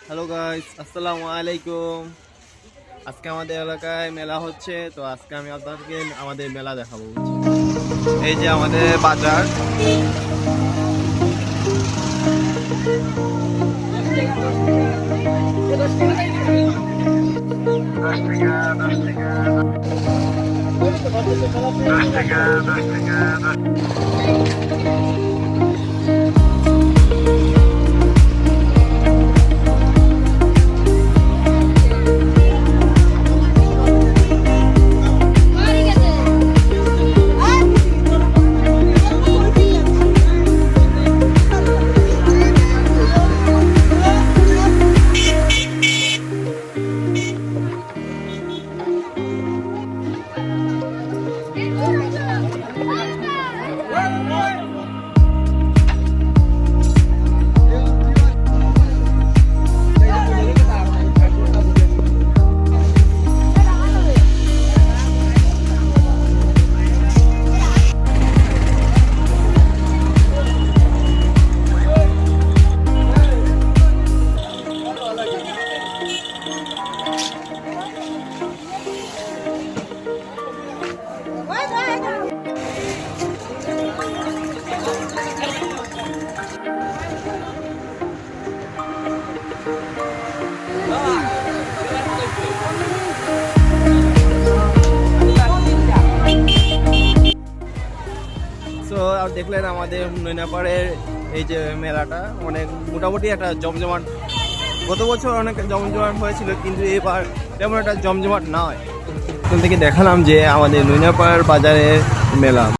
Hello guys, আসসালামু আলাইকুম। আজকে আমাদের এলাকায় মেলা হচ্ছে, তো আজকে আমি আপনাদেরকে আমাদের মেলা দেখাবো। এই যে আমাদের বাজার। আর দেখলেন আমাদের নৈনাপাড়ের এই যে মেলাটা অনেক মোটামুটি একটা জমজমাট। গত বছর অনেক জমজমাট হয়েছিল, কিন্তু এবার তেমন একটা জমজমাট নয়। এখান থেকে দেখালাম যে আমাদের নৈনাপাড়ার বাজারের মেলা।